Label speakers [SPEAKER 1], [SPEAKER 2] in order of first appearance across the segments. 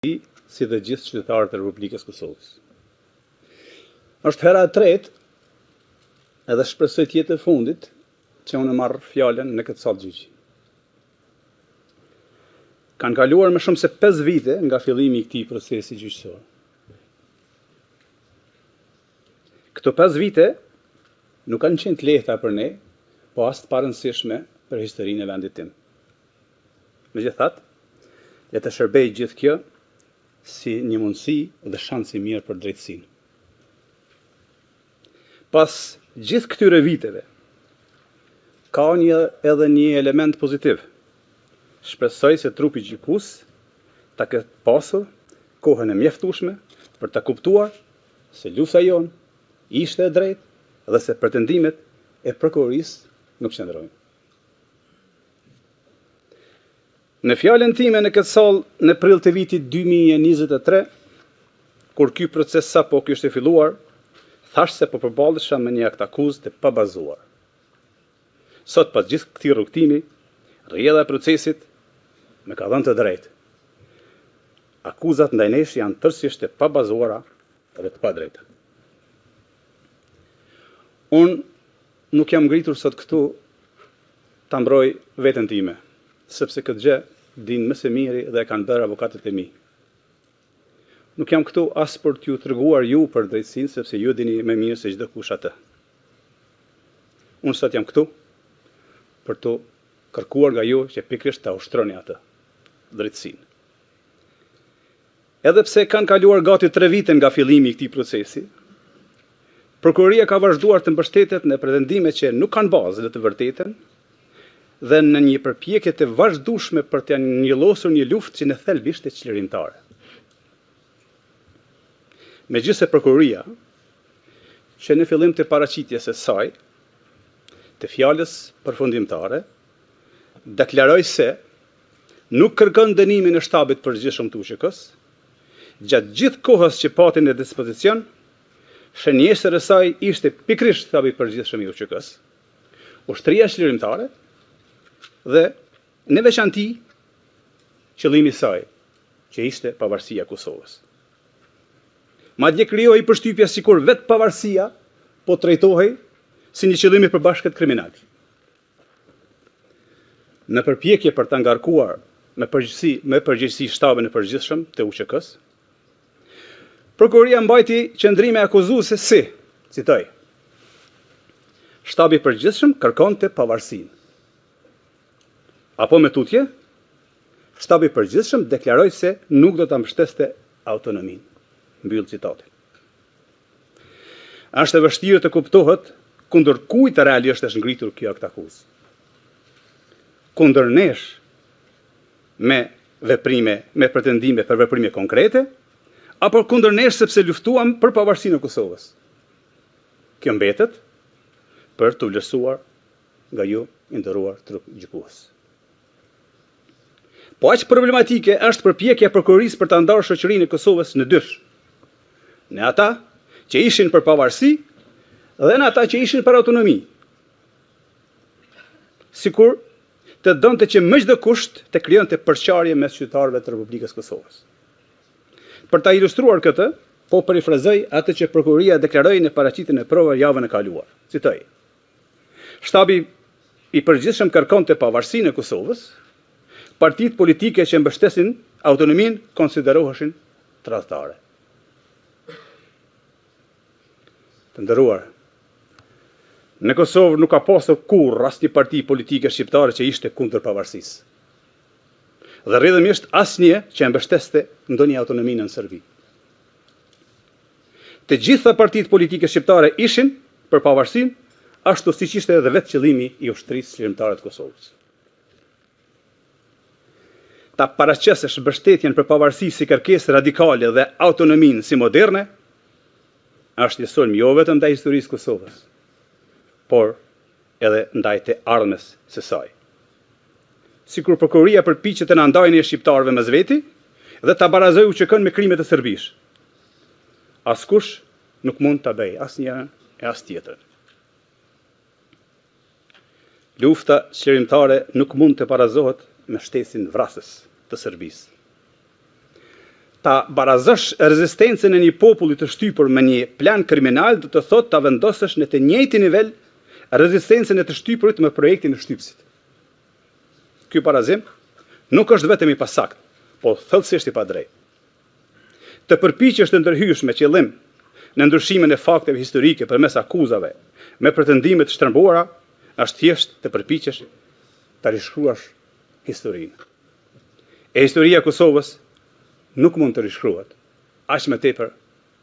[SPEAKER 1] si dhe gjithë qytetarët e Republikës Kosovës. Është hera e tretë, edhe shpresoj të jetë e fundit, që unë marr fjalën në këtë sallë gjyqi. Kanë kaluar më shumë se 5 vite nga fillimi i këtij procesi gjyqësor. Këto 5 vite nuk kanë qenë të lehta për ne, po as të parëndësishme për historinë e vendit tim. Megjithatë, le të shërbej gjithë kjo si një mundësi dhe shans i mirë për drejtësinë. Pas gjithë këtyre viteve, ka edhe një element pozitiv. Shpresoj se trupi gjykues ta ketë pasur kohën e mjaftueshme për ta kuptuar se lufta jon ishte e drejtë dhe se pretendimet e prokurorisë nuk qëndrojnë. Në fjalën time në këtë sallë në prill të vitit 2023, kur ky proces sapo kishte filluar, thash se po përballesha me një akt akuzë të pabazuar. Sot, pas gjithë këtij rrugtimi, rrjedha e procesit më ka dhënë të drejtë. Akuzat ndaj nesh janë tërësisht të pabazuara dhe të padrejta. Unë nuk jam ngritur sot këtu ta mbroj veten time, sepse këtë gjë din më së miri dhe e kanë bërë avokatët e mi. Nuk jam këtu as për t'ju treguar ju për drejtësinë, sepse ju dini më mirë se çdo kush atë. Unë sot jam këtu për të kërkuar nga ju që pikërisht ta ushtroni atë, drejtësinë. Edhe pse kanë kaluar gati 3 vite nga fillimi i këtij procesi, prokuroria ka vazhduar të mbështetet në pretendime që nuk kanë bazë në të vërtetën dhe në një përpjekje të vazhdueshme për të njëllosur një luftë që në thelb ishte çlirimtare. Megjithëse prokuroria, që në fillim të paraqitjes së saj, të fjalës përfundimtare, deklaroi se nuk kërkon dënimin e shtabit përgjithshëm të UÇK-s, gjatë gjithë kohës që pati në dispozicion, shënjesër e saj ishte pikërisht shtabi përgjithshëm i UÇK-s, ushtria çlirimtare dhe në veçanti qëllimi i saj, që ishte pavarësia e Kosovës. Madje krijoi përshtypje sikur vetë pavarësia po trajtohej si një qëllim i përbashkët kriminal. Në përpjekje për ta ngarkuar me përgjegjësi shtabin e përgjithshëm të UÇK-s, prokuroria mbajti qëndrime akuzuese si, citoj, shtabi i përgjithshëm kërkonte pavarësinë. Apo me tutje, shtabi i përgjithshëm deklaroi se nuk do ta mbështeste autonominë. Mbyll citatin. Është e vështirë të kuptohet kundër kujt realisht është ngritur kjo akt akuzë. Kundër nesh me pretendime për veprime konkrete, apo kundër nesh sepse luftuam për pavarësinë e Kosovës. Kjo mbetet për të vlerësuar nga ju i nderuar trup gjykues. Po aq problematike është përpjekja e prokurorisë për ta ndarë shoqërinë e Kosovës në dysh. Në ata që ishin për pavarësi dhe në ata që ishin për autonomi. Sikur të donte që me çdo kusht të krijonte përçarje mes qytetarëve të Republikës Kosovës. Për ta ilustruar këtë, po parafrazoj atë që prokuroria deklaroi në paraqitjen e provave javën e kaluar. Citoj: Shtabi i përgjithshëm kërkonte pavarësinë e Kosovës, partitë politike që mbështesin autonominë konsideroheshin tradhtare. Të nderuar, në Kosovë nuk ka pasur kurrë asnjë parti politike shqiptare që ishte kundër pavarësisë. Dhe rrjedhimisht asnjë që mbështeste ndonjë autonominë në Serbi. Të gjitha partitë politike shqiptare ishin për pavarësinë, ashtu siç ishte edhe vetë qëllimi i ushtrisë çlirimtare të Kosovës. Ta paraqesesh mbështetjen për pavarësi si kërkesë radikale dhe autonominë si moderne, është një sulm jo vetëm ndaj historisë Kosovës, por edhe ndaj të ardhmes së saj. Sikur prokuroria përpiqet të na ndajë ne shqiptarëve mes veti dhe ta barazojë UÇK-n me krimet e Serbisë. Askush nuk mund ta bëjë asnjërin e as tjetrën. Lufta çlirimtare nuk mund të barazohet me shtesin vrasës të Serbisë. ta barazësh rezistencën e një populli të shtypur me një plan kriminal, do të thotë ta vendosësh në të njëjtin nivel rezistencën e të shtypurit me projektin e shtypësit. Ky barazim nuk është vetëm i pasakt, po thellësisht i padrejtë. Të përpiqesh të ndërhysh me qëllim në ndryshimin e fakteve historike përmes akuzave me pretendime të shtrëmbuara, është thjesht të përpiqesh ta rishkruash historinë. E historia e Kosovës nuk mund të rishkruhet, aq më tepër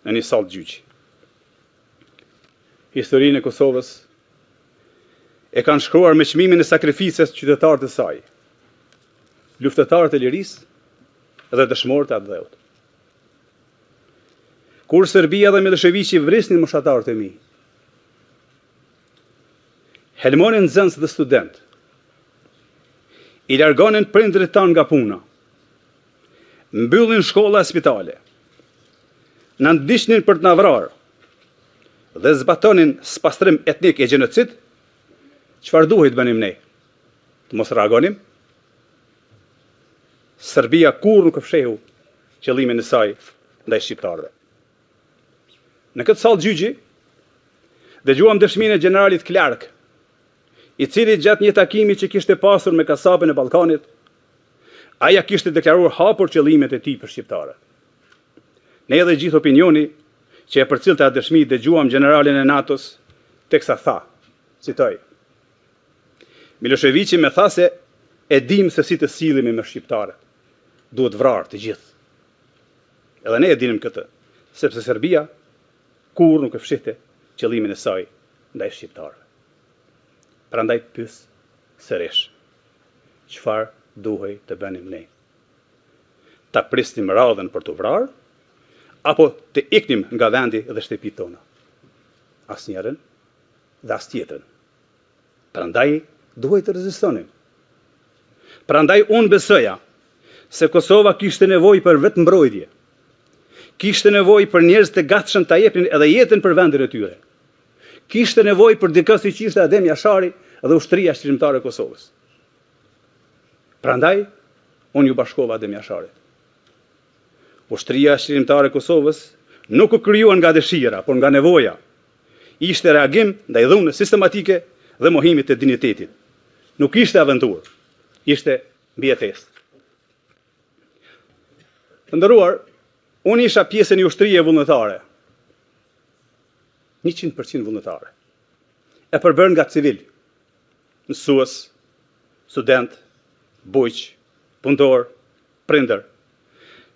[SPEAKER 1] në një sallë gjyqi. Historinë e Kosovës e kanë shkruar me çmimin e sakrificës qytetarët e saj, luftëtarët e lirisë dhe dëshmorët e atë dheut. Kur Serbia dhe Miloševiqi vrisnin moshatarët e mi, helmonin nxënës dhe student, i largonin prindrit tanë nga puna, mbyllin shkolla e spitale, në ndiqnin për të na vrarë dhe zbatonin spastrim etnik e gjenocid, çfarë duhet bënim ne? Të mos reagonim? Serbia kur nuk fshehu qëllimin e saj ndaj shqiptarëve. Në këtë sallë gjyqi dëgjuam dëshminë e generalit Clark, i cili gjatë një takimi që kishte pasur me kasapën e Ballkanit, aja kishte deklaruar hapur qëllimet e tij për shqiptarët. Ne edhe gjithë opinioni që e përcillte atë dëshmi dëgjuam generalin e NATO-s, teksa tha, citoj: Miloševiqi më tha se e dim se si të sillemi me shqiptarët. Duhet vrarë të gjithë. Edhe ne e dinim këtë, sepse Serbia kur nuk e fshihte qëllimin e saj ndaj shqiptarëve. Prandaj pyes sërish, çfarë duhej të bënim ne? Ta prisnim radhën për të vrarë, apo të iknim nga vendi dhe shtëpitë tona? Asnjërin dhe as tjetrën. Prandaj duhej të rezistonim. Prandaj unë besoja se Kosova kishte nevojë për vetë mbrojtje. Kishte nevojë për njerëz të gatshëm ta jepnin edhe jetën për vendin e tyre. Kishte nevojë për dikë siç ishte Adem Jashari dhe ushtria shqiptare e Kosovës. Prandaj unë ju bashkova Adem Jasharit. Ushtria shqiptare e Kosovës nuk u krijuan nga dëshira, por nga nevoja. Ishte reagim ndaj dhunës sistematike dhe mohimit të dinjitetit. Nuk ishte aventurë, ishte mbijetesë. Të nderuar, unë isha pjesë e një ushtrie vullnetare. 100% vullnetare. E përbërë nga civil, mësues, student, bujq, punëtor, prindër.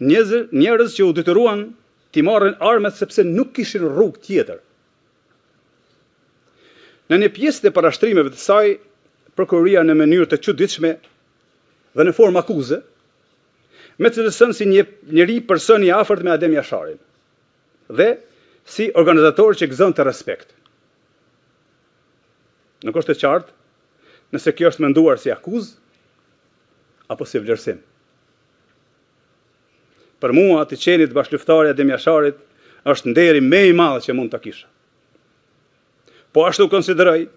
[SPEAKER 1] Njerëz që u detyruan t'i marrin armat sepse nuk kishin rrugë tjetër. Në një pjesë të parashtrimeve të saj, prokuroria në mënyrë të çuditshme dhe në formë akuze, me cilësën si njëri person i afërt me Adem Jasharin dhe si organizator që gëzon të respekt. Nuk është e qartë nëse kjo është menduar si akuzë apo si vlerësim. Për mua, të qenit bashkëluftari Adem Jasharit është nderi më i madh që mund ta kisha. Po ashtu konsideroj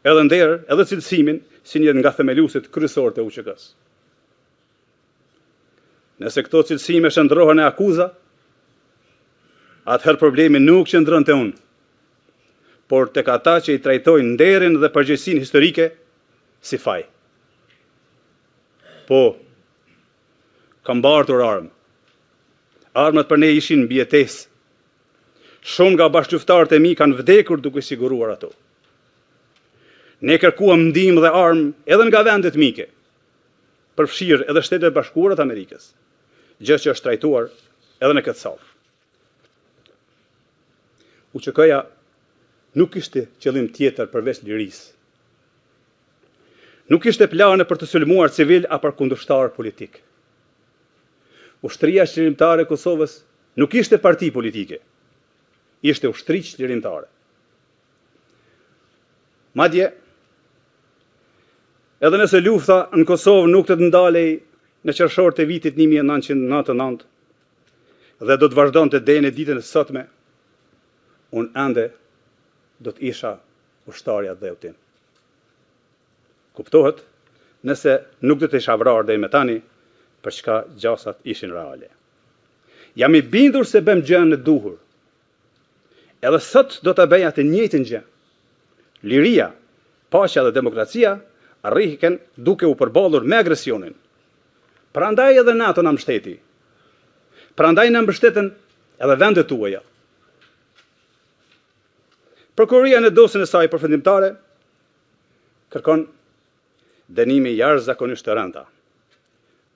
[SPEAKER 1] edhe nder, edhe cilësimin si një nga themeluesit kryesorë të UÇK-s. Nëse këto cilësime shndrohen e akuza, atëherë problemi nuk qëndron te unë, por tek ata që i trajtojnë nderin dhe përgjegjësinë historike si faj. Po, kam mbartur armë. Armat për ne ishin mbijetesë. Shumë nga bashkëluftarët e mi kanë vdekur duke siguruar ato. Ne kërkuam ndihmë dhe armë edhe nga vendet mike, përfshirë edhe Shtetet e Bashkuara të Amerikës, gjë që është trajtuar edhe në këtë sallë. UÇK-ja nuk kishte qëllim tjetër përveç lirisë. Nuk kishte plane për të sulmuar civil apo kundërshtar politik. Ushtria Shqirimtare e Kosovës nuk ishte parti politike, ishte ushtri shqirimtare. Madje, edhe nëse lufta në Kosovë nuk të ndalej në qershor të vitit 1999 dhe do të vazhdonte deri në ditën e sotme, unë ende do të isha ushtarja dheutin. Kuptohet, nëse nuk do të isha vrarë deri më tani, për çka gjasat ishin reale. Jam i bindur se bëm gjën e duhur. Edhe sot do të bëja të njëjtën gjë. Liria, paqja dhe demokracia arrihen duke u përballur me agresionin. Prandaj edhe NATO na mbështeti. Prandaj na mbështeten edhe vendet tuaja. Prokuroria në dosjen e saj përfundimtare kërkon dënime jashtëzakonisht të rënda.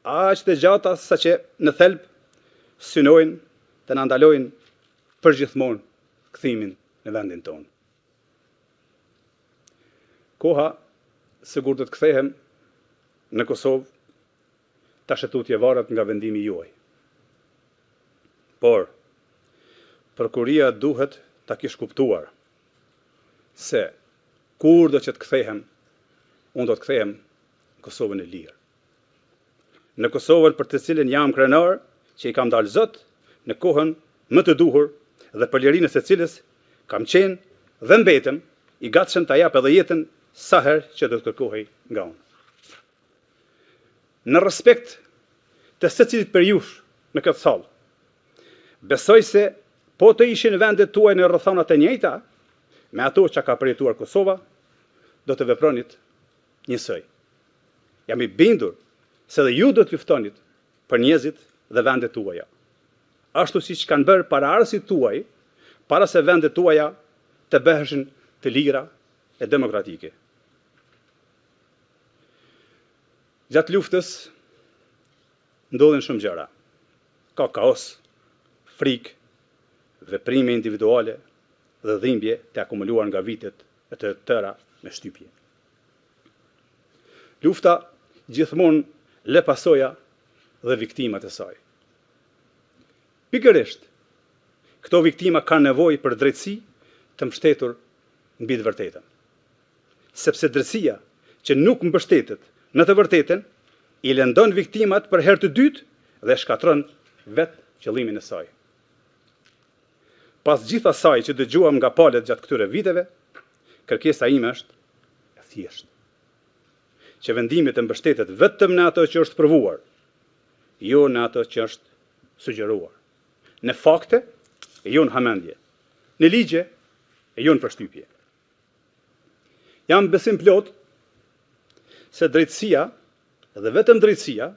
[SPEAKER 1] Aq të gjata saqë në thelb synojnë të na ndalojnë përgjithmonë kthimin në vendin tonë. Koha sigur do të kthehem në Kosovë tash e tutje varet nga vendimi juaj. Por prokuroria duhet ta kish kuptuar se kur do që të kthehem, unë do të kthehem në Kosovën e lirë. Në Kosovën për të cilën jam krenar, që i kam dalë Zot, në kohën më të duhur dhe për lirinë e secilës kam qenë dhe mbetem i gatshëm ta jap edhe jetën sa herë që do të kërkohej nga unë. Në respekt të secilit për jush në këtë sallë, besoj se po të ishin vendet tuaj në rrethonat e njëjta me ato që ka përjetuar Kosova, do të vepronit njësoj. Jam i bindur se dhe ju do të luftonit për njerëzit dhe vendet tuaja. Ashtu siç kanë bërë paraardhësit tuaj, para se vendet tuaja të bëheshin të lira e demokratike. Gjatë luftës ndodhin shumë gjëra. Ka kaos, frikë, veprime individuale dhe dhimbje të akumuluar nga vitet e të tëra me shtypje. Lufta gjithmonë le pasoja dhe viktimat e saj. Pikërisht, këto viktima kanë nevojë për drejtësi të mbështetur mbi të vërtetën. Sepse drejtësia që nuk mbështetet në të vërtetën i lëndon viktimat për herë të dytë dhe shkatron vetë qëllimin e saj. Pas gjithë asaj që dëgjuam nga palët gjatë këtyre viteve, kërkesa ime është e thjeshtë. Që vendimi të mbështetet vetëm në ato që është provuar, jo në ato që është sugjeruar. Në fakte, e jo në hamendje. Në ligje, e jo në përshtypje. Jam besim plot se drejtësia dhe vetëm drejtësia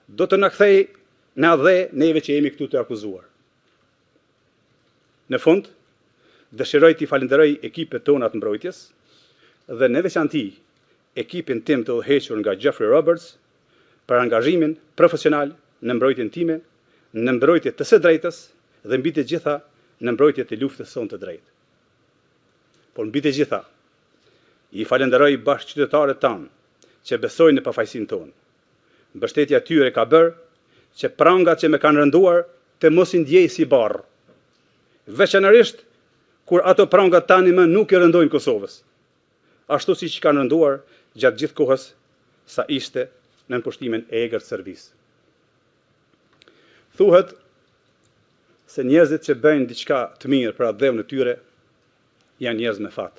[SPEAKER 1] do të na kthej na dhe neve që jemi këtu të akuzuar. Në fund, dëshiroj t'i falenderoj ekipet tona të mbrojtjes dhe në veçanti ekipin tim të udhëhequr nga Jeffrey Roberts për angazhimin profesional në mbrojtjen time, në mbrojtje të së drejtës dhe mbi të gjitha në mbrojtje të luftës sonë të drejtë. Por mbi të gjitha, i falenderoj bashkëqytetarët tanë që besojnë në pafajësinë tonë. Mbështetja tyre ka bërë që prangat që më kanë rënduar të mos i ndjej si barr. Veçanërisht kur ato prangat tani më nuk i rëndojnë Kosovës, ashtu siç kanë rënduar gjatë gjithë kohës sa ishte në nënpushtimin e egër servis. Thuhet se njerëzit që bëjnë diçka të mirë për atë dhevën e tyre janë njerëz me fat.